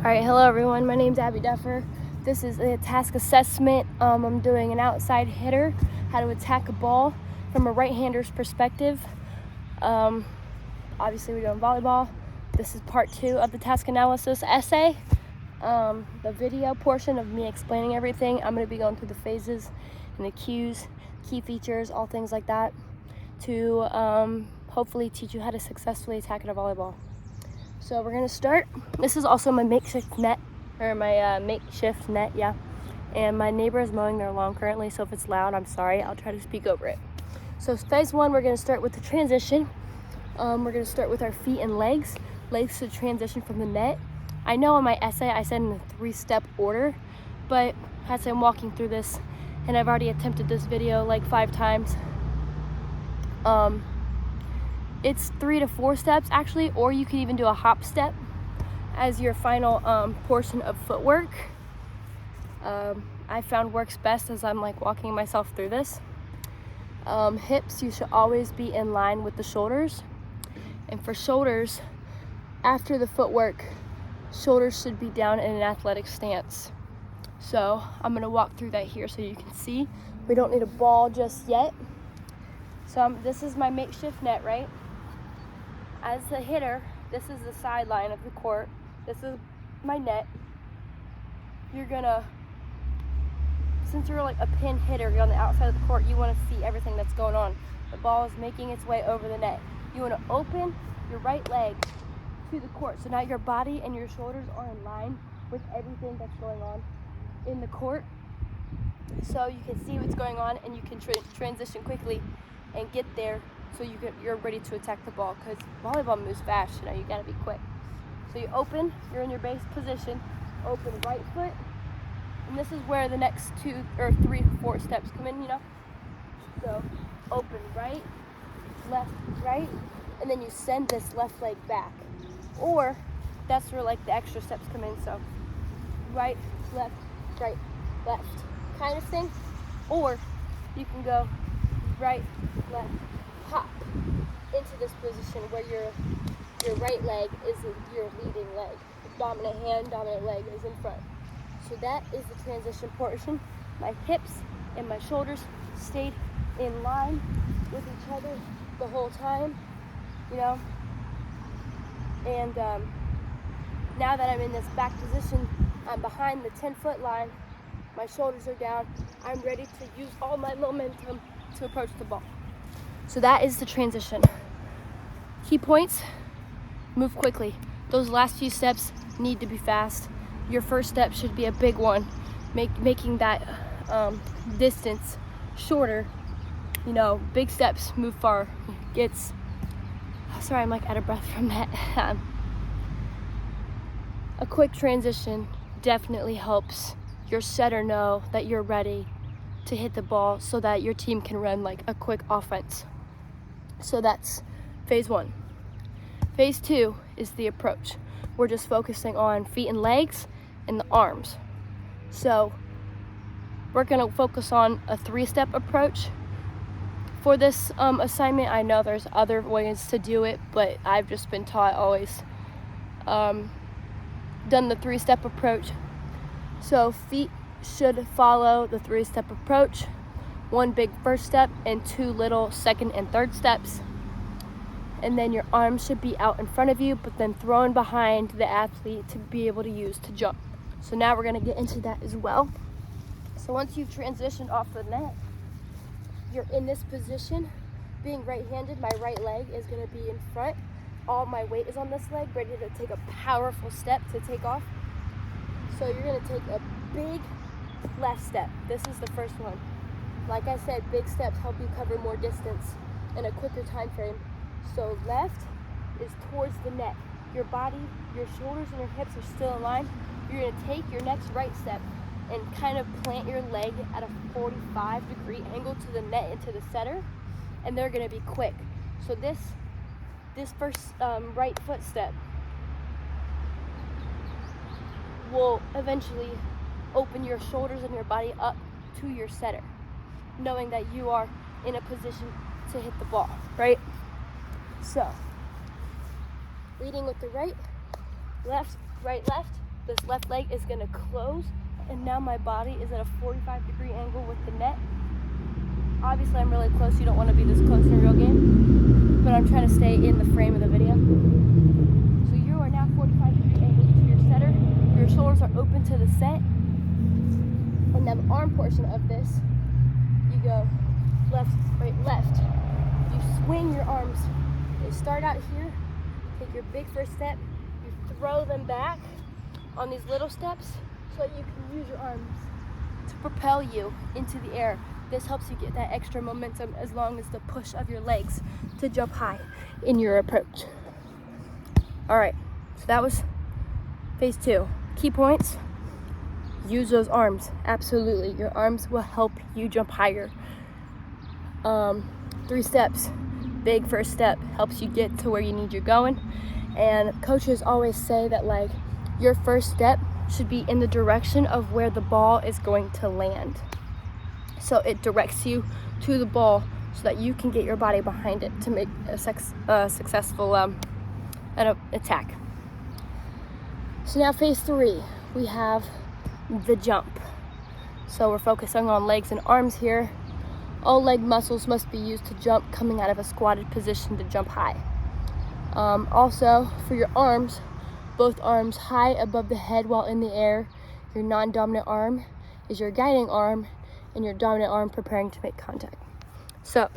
All right, hello everyone. My name's Abby Duffer. This is a task assessment. I'm doing an outside hitter, how to attack a ball from a right-hander's perspective. Obviously we're doing volleyball. This is part 2 of the task analysis essay. The video portion of me explaining everything, I'm going to be going through the phases and the cues, key features, all things like that to hopefully teach you how to successfully attack at a volleyball. So we're gonna start. This is also my makeshift net, and my neighbor is mowing their lawn currently, so if it's loud, I'm sorry. I'll try to speak over it. So phase 1, we're gonna start with the transition. We're gonna start with our feet and legs to transition from the net. I know in my essay I said in a 3-step order, but as I'm walking through this, and I've already attempted this video like 5 times, it's 3 to 4 steps actually, or you could even do a hop step as your final portion of footwork. I found works best as I'm like walking myself through this. Hips, you should always be in line with the shoulders. And for shoulders, after the footwork, shoulders should be down in an athletic stance. So I'm gonna walk through that here so you can see. We don't need a ball just yet. So this is my makeshift net, right? As the hitter, this is the sideline of the court. This is my net. You're gonna, since you're like a pin hitter, you're on the outside of the court, you wanna see everything that's going on. The ball is making its way over the net. You wanna open your right leg to the court. So now your body and your shoulders are in line with everything that's going on in the court. So you can see what's going on and you can transition quickly and get there so you're ready to attack the ball, because volleyball moves fast, you gotta be quick. So you open, you're in your base position, open right foot, and this is where the next 2 or 3 or 4 steps come in, So open right, left, right, and then you send this left leg back. Or that's where like the extra steps come in, so right, left, kind of thing. Or you can go right, left, hop into this position where your right leg is your leading leg. Dominant hand, dominant leg is in front. So that is the transition portion. My hips and my shoulders stayed in line with each other the whole time, And now that I'm in this back position, I'm behind the 10-foot line. My shoulders are down. I'm ready to use all my momentum to approach the ball. So that is the transition. Key points, move quickly. Those last few steps need to be fast. Your first step should be a big one, making that distance shorter. Big steps move far. Sorry, I'm like out of breath from that. A quick transition definitely helps your setter know that you're ready to hit the ball so that your team can run like a quick offense. So that's phase 1. Phase 2 is the approach. We're just focusing on feet and legs and the arms. So we're gonna focus on a 3-step approach. For this assignment, I know there's other ways to do it, but I've just been taught always done the 3-step approach. So feet should follow the 3-step approach. 1 big first step and 2 little second and third steps. And then your arms should be out in front of you, but then thrown behind the athlete to be able to use to jump. So now we're gonna get into that as well. So once you've transitioned off the net, you're in this position. Being right-handed, my right leg is gonna be in front. All my weight is on this leg, ready to take a powerful step to take off. So you're gonna take a big left step. This is the first one. Like I said, big steps help you cover more distance in a quicker time frame. So left is towards the net. Your body, your shoulders and your hips are still in line. You're gonna take your next right step and kind of plant your leg at a 45-degree angle to the net and to the setter, and they're gonna be quick. So this first right foot step will eventually open your shoulders and your body up to your setter, knowing that you are in a position to hit the ball, right? So, leading with the right, left, this left leg is gonna close, and now my body is at a 45-degree angle with the net. Obviously, I'm really close. You don't want to be this close in a real game, but I'm trying to stay in the frame of the video. So you are now 45-degree angle to your setter. Your shoulders are open to the set. And now the arm portion of this, you go left, right, left. You swing your arms. They start out here, take your big first step, you throw them back on these little steps so that you can use your arms to propel you into the air. This helps you get that extra momentum as long as the push of your legs to jump high in your approach. All right, so that was phase 2. Key points, use those arms, absolutely. Your arms will help you jump higher. 3 steps, big first step, helps you get to where you need you going. And coaches always say that like your first step should be in the direction of where the ball is going to land. So it directs you to the ball so that you can get your body behind it to make a successful attack. So now phase 3, we have the jump. So we're focusing on legs and arms here. All leg muscles must be used to jump, coming out of a squatted position to jump high. Also, for your arms, both arms high above the head while in the air. Your non-dominant arm is your guiding arm, and your dominant arm preparing to make contact. So,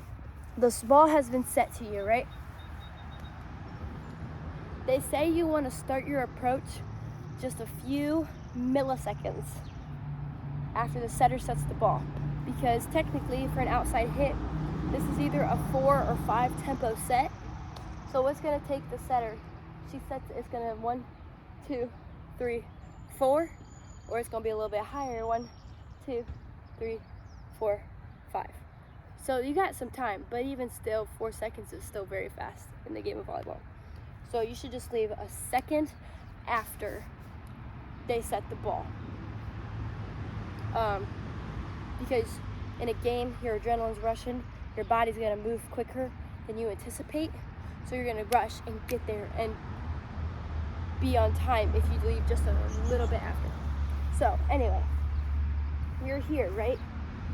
this ball has been set to you, right? They say you want to start your approach just a few milliseconds after the setter sets the ball, because technically for an outside hit, this is either a 4 or 5 tempo set. So what's going to take the setter? She sets it's going to 1, 2, 3, 4, or it's going to be a little bit higher. 1, 2, 3, 4, 5. So you got some time, but even still, 4 seconds is still very fast in the game of volleyball. So you should just leave a second after they set the ball. Because in a game, your adrenaline's rushing, your body's gonna move quicker than you anticipate, so you're gonna rush and get there and be on time if you leave just a little bit after. So anyway, you're here, right?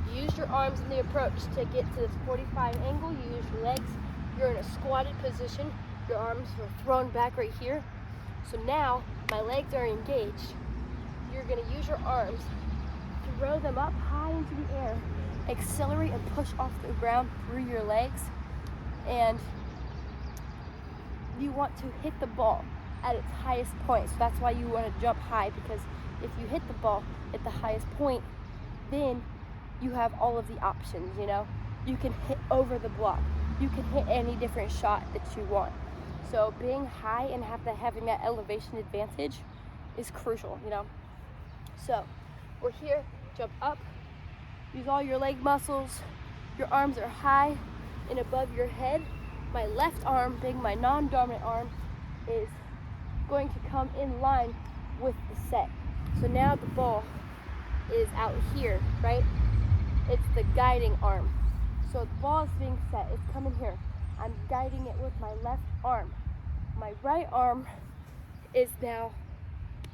You use your arms in the approach to get to this 45 angle. You use your legs. You're in a squatted position. Your arms are thrown back right here. So now my legs are engaged. You're going to use your arms, throw them up high into the air, accelerate and push off the ground through your legs. And you want to hit the ball at its highest point. So that's why you want to jump high, because if you hit the ball at the highest point, then you have all of the options, you know? You can hit over the block. You can hit any different shot that you want. So being high and having that elevation advantage is crucial, you know? So we're here, jump up, use all your leg muscles. Your arms are high and above your head. My left arm, being my non-dominant arm, is going to come in line with the set. So now the ball is out here, right? It's the guiding arm. So the ball is being set, it's coming here. I'm guiding it with my left arm. My right arm is now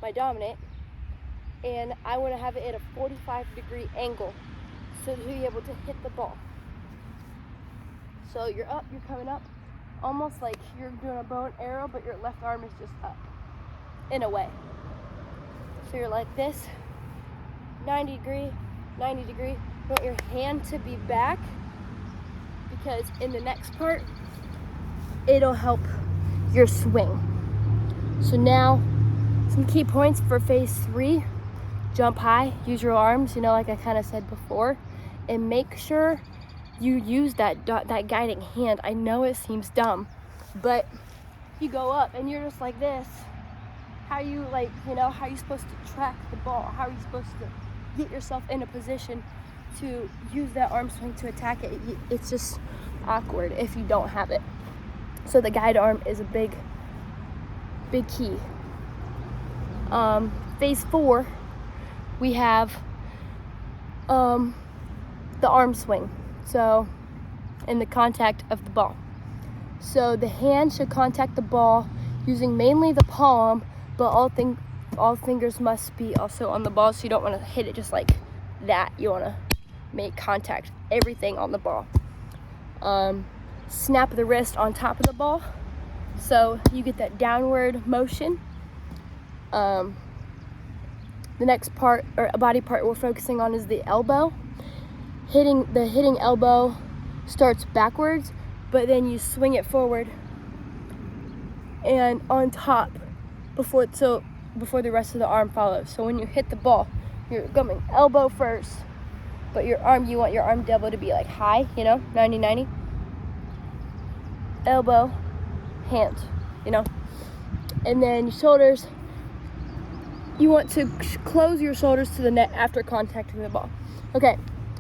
my dominant, and I want to have it at a 45-degree angle so to be able to hit the ball. So you're up, you're coming up, almost like you're doing a bow and arrow, but your left arm is just up, in a way. So you're like this, 90 degree. You want your hand to be back, because in the next part, it'll help your swing. So now, some key points for phase 3. Jump high, use your arms, you know, like I kind of said before, and make sure you use that guiding hand. I know it seems dumb, but you go up and you're just like this. How you how are you supposed to track the ball? How are you supposed to get yourself in a position to use that arm swing to attack it? It's just awkward if you don't have it. So the guide arm is a big key. Phase 4, we have the arm swing. So in the contact of the ball. So the hand should contact the ball using mainly the palm, but all fingers must be also on the ball, so you don't want to hit it just like that. You want to make contact, everything on the ball. Snap the wrist on top of the ball, so you get that downward motion. The next part or body part we're focusing on is the elbow. The hitting elbow starts backwards, but then you swing it forward and on top before the rest of the arm follows. So when you hit the ball, you're going elbow first, but you want your arm elbow to be like high, 90-90. Elbow, hand, and then shoulders. You want to close your shoulders to the net after contacting the ball. Okay,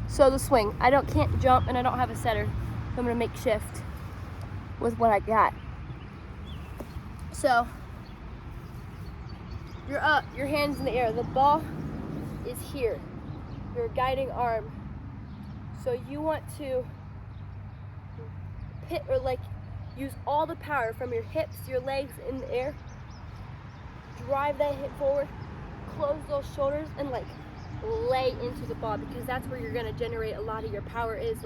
so the swing. I can't jump and I don't have a setter, so I'm gonna make shift with what I got. So you're up, your hands in the air. The ball is here, your guiding arm. So you want to hit or use all the power from your hips, your legs in the air. Drive that hip forward, close those shoulders, and lay into the ball, because that's where you're gonna generate a lot of your power, is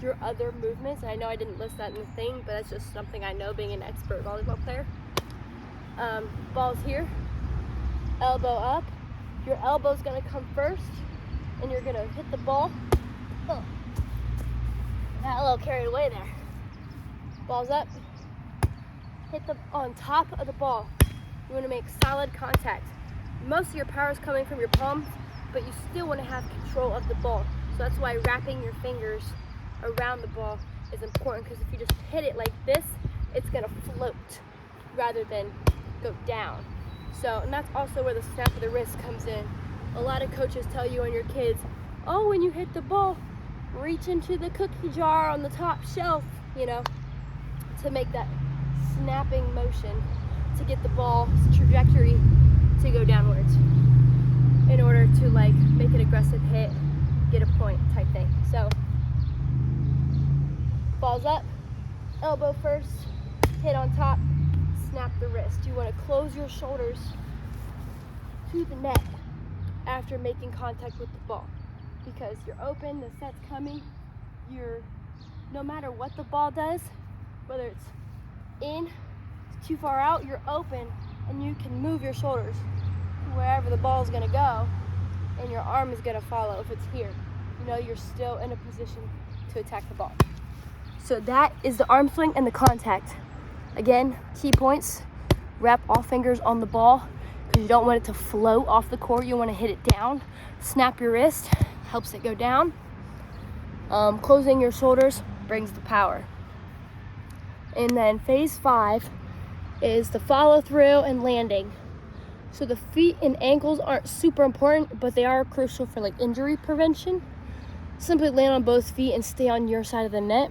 your other movements. And I know I didn't list that in the thing, but that's just something I know being an expert volleyball player. Ball's here, elbow up. Your elbow's gonna come first, and you're gonna hit the ball. Oh, got a little carried away there. Ball's up, hit on top of the ball. You want to make solid contact. Most of your power is coming from your palms, but you still want to have control of the ball. So that's why wrapping your fingers around the ball is important, because if you just hit it like this, it's going to float rather than go down. So, and that's also where the snap of the wrist comes in. A lot of coaches tell you and your kids, oh, when you hit the ball, reach into the cookie jar on the top shelf, to make that snapping motion, to get the ball's trajectory to go downwards in order to make an aggressive hit, get a point type thing. So ball's up, elbow first, hit on top, snap the wrist. You want to close your shoulders to the net after making contact with the ball, because you're open, the set's coming. No matter what the ball does, whether it's in, too far out, you're open, and you can move your shoulders to wherever the ball is going to go, and your arm is going to follow. If it's here, you're still in a position to attack the ball. So that is the arm swing and the contact. Again, key points: wrap all fingers on the ball, because you don't want it to float off the court. You want to hit it down. Snap your wrist, helps it go down. Closing your shoulders brings the power. And then phase 5 is the follow through and landing. So the feet and ankles aren't super important, but they are crucial for injury prevention. Simply land on both feet and stay on your side of the net.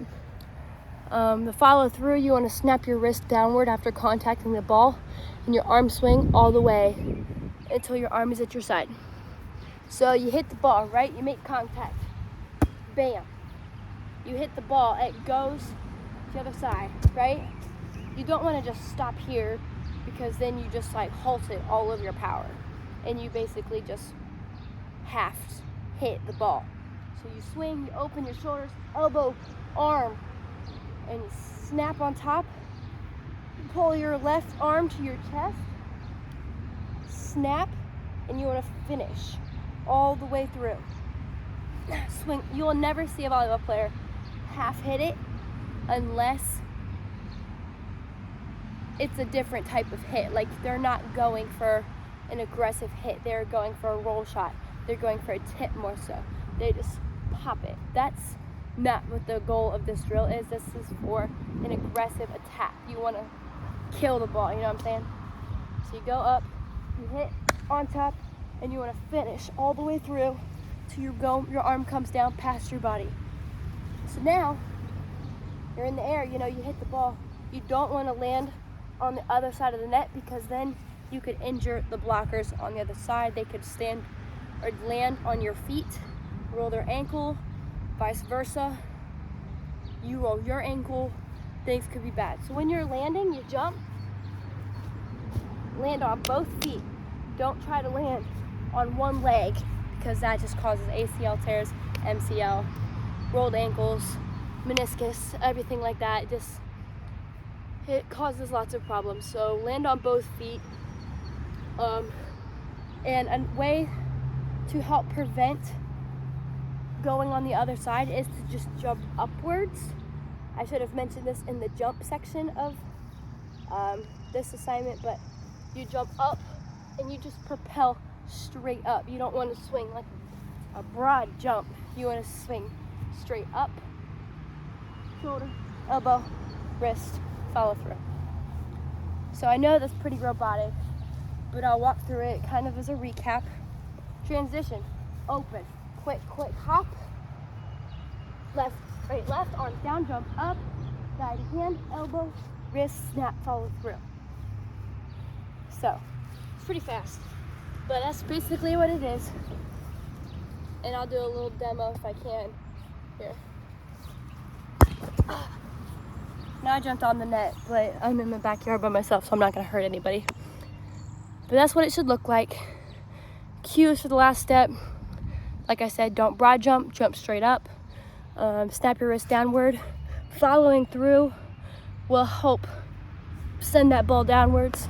The follow through, you want to snap your wrist downward after contacting the ball, and your arm swing all the way until your arm is at your side. So you hit the ball, right? You make contact. Bam. You hit the ball, it goes to the other side, right? You don't want to just stop here, because then you just halt it all of your power, and you basically just half hit the ball. So you swing, you open your shoulders, elbow, arm, and you snap on top. You pull your left arm to your chest, snap, and you want to finish all the way through. Swing. You will never see a volleyball player half hit it unless it's a different type of hit. They're not going for an aggressive hit. They're going for a roll shot. They're going for a tip more so. They just pop it. That's not what the goal of this drill is. This is for an aggressive attack. You want to kill the ball, you know what I'm saying? So you go up, you hit on top, and you want to finish all the way through till your arm comes down past your body. So now you're in the air, you hit the ball. You don't want to land on the other side of the net, because then you could injure the blockers on the other side. They could stand or land on your feet, roll their ankle, vice versa. You roll your ankle, things could be bad. So when you're landing, you jump, land on both feet, don't try to land on one leg because that just causes ACL tears, MCL, rolled ankles, meniscus, everything like that. It causes lots of problems. So land on both feet. And a way to help prevent going on the other side is to just jump upwards. I should have mentioned this in the jump section of this assignment, but you jump up and you just propel straight up. You don't want to swing like a broad jump. You want to swing straight up, shoulder, elbow, wrist, follow through. So I know that's pretty robotic, but I'll walk through it kind of as a recap. Transition, open, quick hop, left, right, left, arms down, jump up, guide hand, elbow, wrist, snap, follow through. So, it's pretty fast, but that's basically what it is. And I'll do a little demo if I can. Here. Now I jumped on the net, but I'm in the backyard by myself, so I'm not gonna hurt anybody. But that's what it should look like. Cues for the last step. Like I said, don't broad jump, jump straight up. Snap your wrist downward. Following through will help send that ball downwards.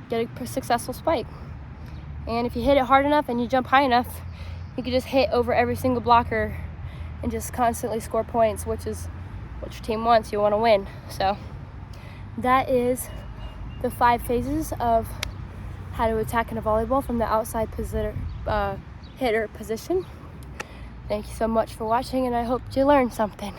Get a successful spike. And if you hit it hard enough and you jump high enough, you can just hit over every single blocker and just constantly score points, which is what your team wants. You want to win. So that is the 5 phases of how to attack in a volleyball from the outside hitter position. Thank you so much for watching, and I hope you learned something.